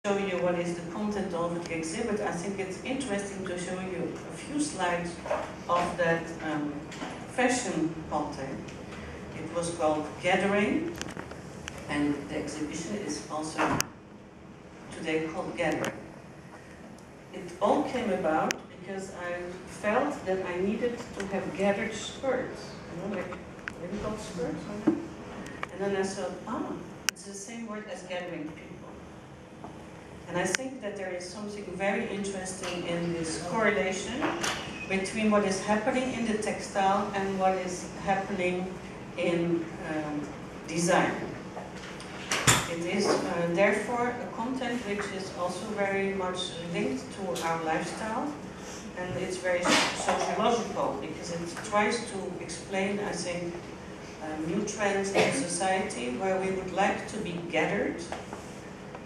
show you what is the content of the exhibit, I think it's interesting to show you a few slides of that fashion content. It was called Gathering, and the exhibition is also today called Gathering. It all came about because I felt that I needed to have gathered skirts, you know, like maybe called skirts, and then I thought, it's the same word as gathering people. And I think that there is something very interesting in this correlation between what is happening in the textile and what is happening in design. It is therefore a content which is also very much linked to our lifestyle, and it's very sociological because it tries to explain, I think, new trends in society where we would like to be gathered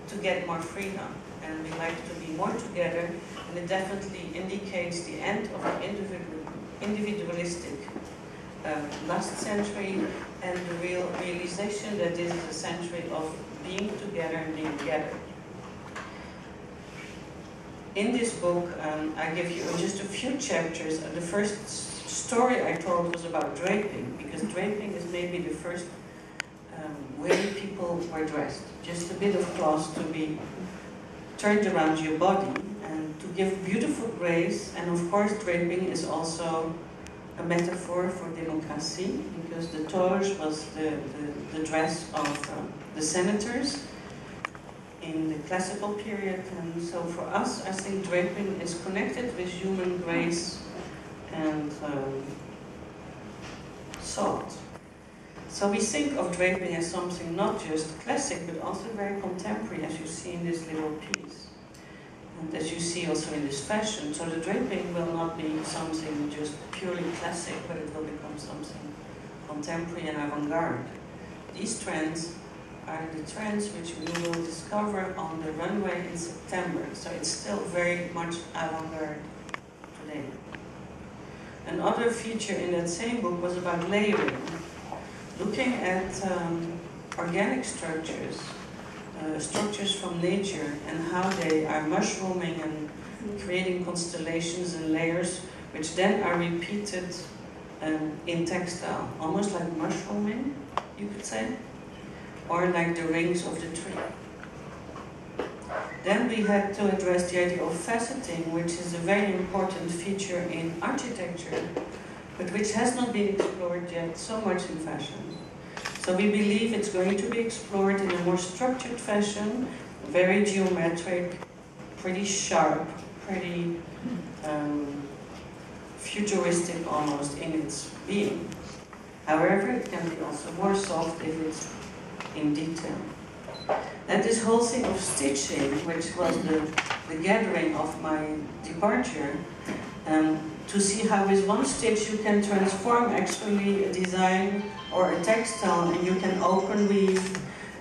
to get more freedom, and we like to be more together, and it definitely indicates the end of the individualistic last century and the real realization that this is a century of being together and being gathered. In this book, I give you just a few chapters. The first story I told was about draping, because draping is maybe the first way people were dressed. Just a bit of cloth to be turned around your body and to give beautiful grace. And of course, draping is also a metaphor for democracy, because the toge was the dress of the senators in the classical period. And so for us, I think draping is connected with human grace and thought. So we think of draping as something not just classic, but also very contemporary, as you see in this little piece. And as you see also in this fashion. So the draping will not be something just purely classic, but it will become something contemporary and avant-garde. These trends are the trends which we will discover on the runway in September. So it's still very much avant-garde today. Another feature in that same book was about layering. Looking at organic structures, structures from nature, and how they are mushrooming and creating constellations and layers, which then are repeated in textile, almost like mushrooming, you could say, or like the rings of the tree. Then we had to address the idea of faceting, which is a very important feature in architecture, but which has not been explored yet so much in fashion. So we believe it's going to be explored in a more structured fashion, very geometric, pretty sharp, pretty futuristic almost in its being. However, it can be also more soft if it's in detail. And this whole thing of stitching, which was the gathering of my departure, to see how with one stitch you can transform actually a design or a textile, and you can open weave,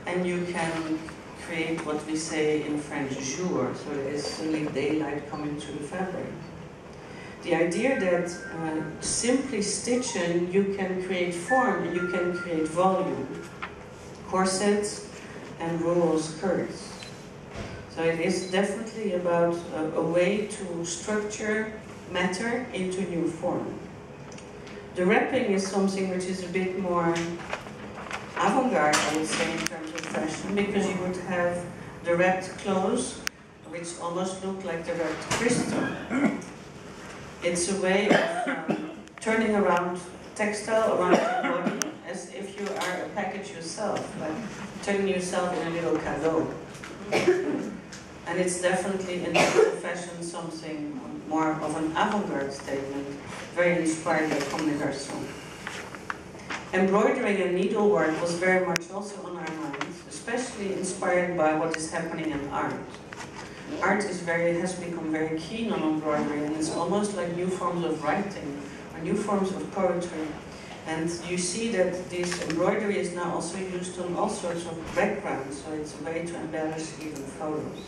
and you can create what we say in French, jour, so there is suddenly daylight coming through the fabric. The idea that simply stitching, you can create form and you can create volume. Corsets and rural skirts. So it is definitely about a way to structure matter into new form. The wrapping is something which is a bit more avant-garde, I would say, in terms of fashion, because you would have the wrapped clothes, which almost look like the wrapped crystal. It's a way of turning around textile around your body as if you are a package yourself, like turning yourself in a little cadeau. And it's definitely in fashion something more of an avant-garde statement, very inspired by Comme des Garçons. Embroidering and needlework was very much also on our minds, especially inspired by what is happening in art. Art has become very keen on embroidery, and it's almost like new forms of writing or new forms of poetry. And you see that this embroidery is now also used on all sorts of backgrounds, so it's a way to embellish even photos.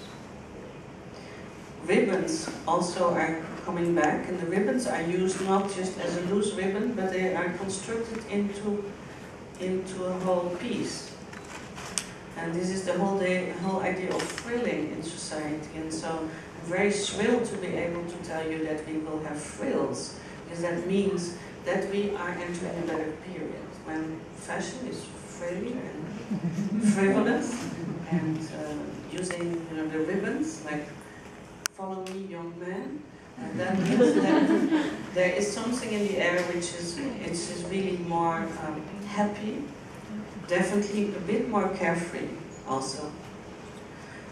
Ribbons also are coming back, and the ribbons are used not just as a loose ribbon, but they are constructed into a whole piece. And this is the whole idea of thrilling in society. And so I'm very thrilled to be able to tell you that we will have thrills, because that means that we are entering a better period when fashion is frilly and frivolous and using the ribbons like "Follow me, young man." And that means that there is something in the air which is really more happy, definitely a bit more carefree also.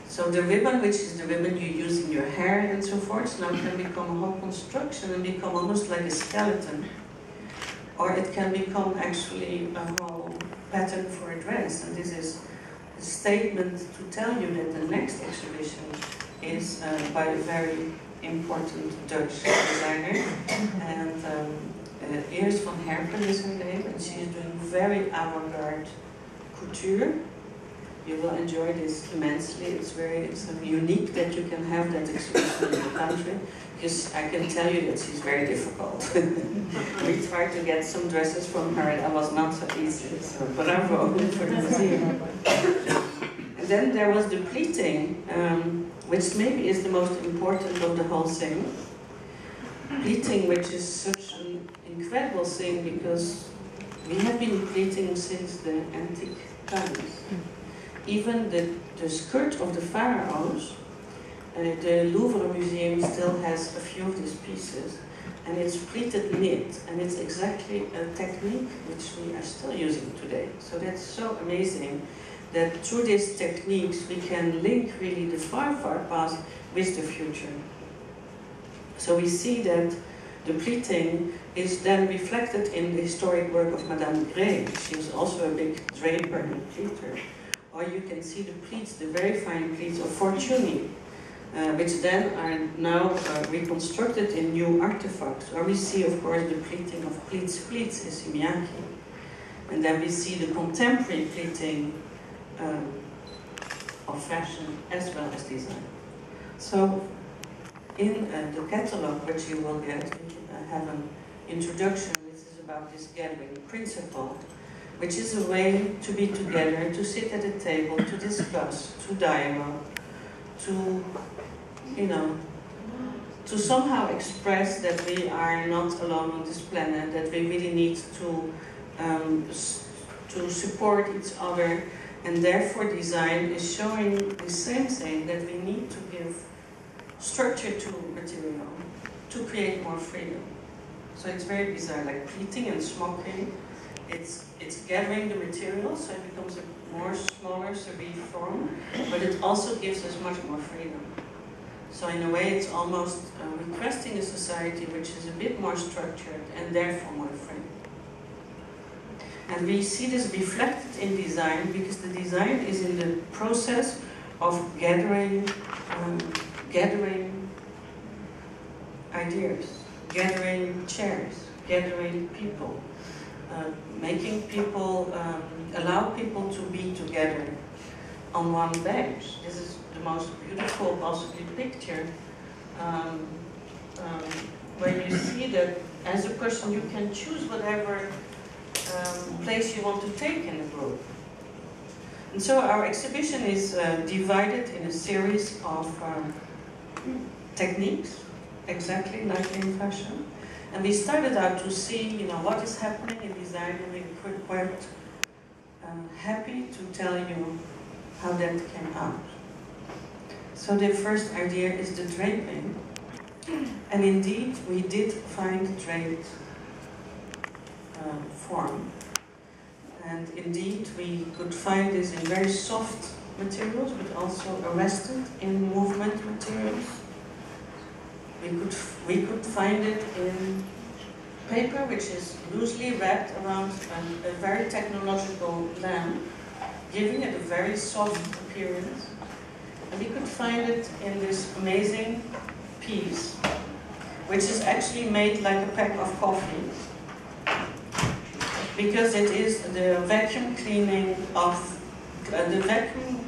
So the ribbon, which is the ribbon you use in your hair and so forth, now can become a whole construction and become almost like a skeleton. Or it can become actually a whole pattern for a dress. And this is a statement to tell you that the next exhibition is by a very important Dutch designer. And Iris van Herpen is her name, and she is doing very avant-garde couture. You will enjoy this immensely. It's unique that you can have that exhibition in your country, because I can tell you that she's very difficult. We tried to get some dresses from her, and that was not so easy. So bravo for the museum. And then there was the pleating, which maybe is the most important of the whole thing. Pleating, which is such an incredible thing, because we have been pleating since the antique times. Even the skirt of the pharaohs, the Louvre Museum still has a few of these pieces, and it's pleated knit, and it's exactly a technique which we are still using today. So that's so amazing that through these techniques we can link really the far, far past with the future. So we see that the pleating is then reflected in the historic work of Madame Gray. She was also a big draper and pleater. Or you can see the pleats, the very fine pleats of Fortuny, which then are now reconstructed in new artifacts. Or we see, of course, the pleating of pleats, is Miaca. And then we see the contemporary pleating of fashion as well as design. So in the catalog, which you will get, we have an introduction which is about this gathering principle, which is a way to be together, to sit at a table, to discuss, to dialogue, to, to somehow express that we are not alone on this planet, that we really need to support each other, and therefore design is showing the same thing, that we need to give structure to material, to create more freedom. So it's very bizarre, like pleating and smocking. It's gathering the material, so it becomes a more smaller, serif form, but it also gives us much more freedom. So in a way, it's almost requesting a society which is a bit more structured and therefore more free. And we see this reflected in design, because the design is in the process of gathering ideas, gathering chairs, gathering people. Making people, allow people to be together on one bench. This is the most beautiful possibly picture, where you see that as a person you can choose whatever place you want to take in the group. And so our exhibition is divided in a series of techniques, exactly like in fashion. And we started out to see, what is happening in design, and we were quite happy to tell you how that came out. So the first idea is the draping. And indeed, we did find draped form. And indeed, we could find this in very soft materials, but also arrested in movement materials. We could find it in paper, which is loosely wrapped around a very technological lamp, giving it a very soft appearance. And we could find it in this amazing piece, which is actually made like a pack of coffee, because it is the vacuum cleaning of, the vacuum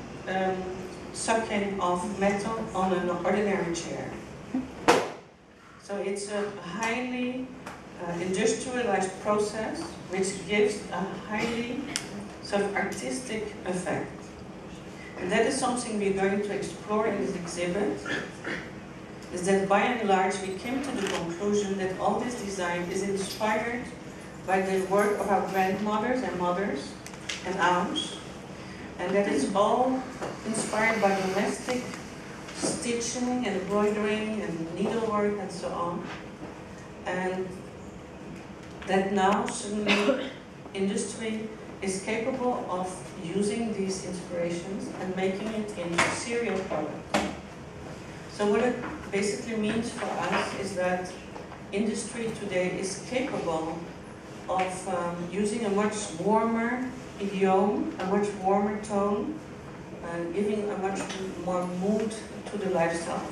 sucking of metal on an ordinary chair. So it's a highly industrialized process which gives a highly sort of artistic effect. And that is something we're going to explore in this exhibit, is that by and large we came to the conclusion that all this design is inspired by the work of our grandmothers and mothers and aunts, and that it's all inspired by domestic stitching and embroidering and needlework and so on. And that now suddenly industry is capable of using these inspirations and making it into serial product. So what it basically means for us is that industry today is capable of using a much warmer idiom, a much warmer tone, giving a much more mood to the lifestyle.